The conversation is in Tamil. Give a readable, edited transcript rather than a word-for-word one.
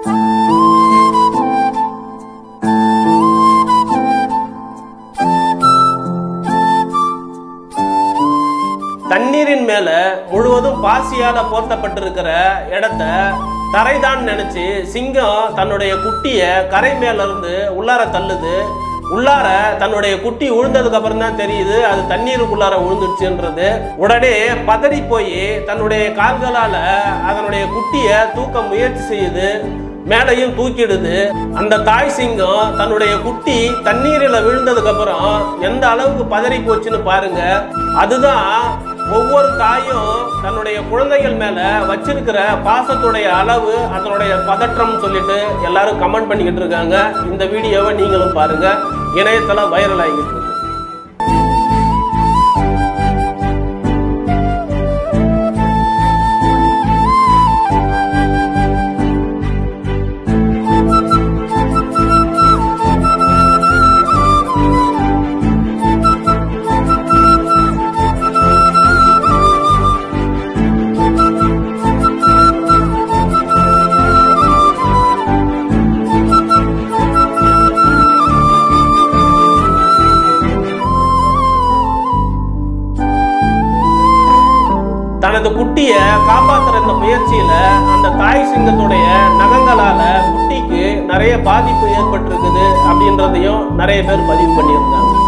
தண்ணீரின் மேல முழுவதும் பாசியால போர்த்தப்பட்டிருக்கிற இடத்த தரைதான் நினைச்சு சிங்கம் தன்னுடைய குட்டிய கரை மேல இருந்து உள்ளார தள்ளுது. உள்ளார தன்னுடைய குட்டி விழுந்ததுக்கு அப்புறம் தான் தெரியுது அது தண்ணீருக்குள்ளார விழுந்துடுச்சுன்றது. உடனே பதறி போய் தன்னுடைய கால்களால அதனுடைய குட்டிய தூக்க முயற்சி செய்யுது. மேலையும் தூக்கிடுது. அந்த தாய் சிங்கம் தன்னுடைய குட்டி தண்ணீரில் விழுந்ததுக்கு அப்புறம் எந்த அளவுக்கு பதறி போச்சுன்னு பாருங்க. அதுதான் ஒவ்வொரு தாயும் தன்னுடைய குழந்தைகள் மேல வச்சிருக்கிற பாசத்துடைய அளவு, அதனுடைய பதற்றம் சொல்லிட்டு எல்லாரும் கமெண்ட் பண்ணிக்கிட்டு இருக்காங்க. இந்த வீடியோவை நீங்களும் பாருங்க, இணையத்துல வைரல் ஆகிட்டு இருக்கு. தனது குட்டிய காப்பாற்றுற இந்த முயற்சியில அந்த தாய் சிங்கத்துடைய நகங்களால குட்டிக்கு நிறைய பாதிப்பு ஏற்பட்டிருக்குது அப்படின்றதையும் நிறைய பேர் பதிவு பண்ணியிருந்தாங்க.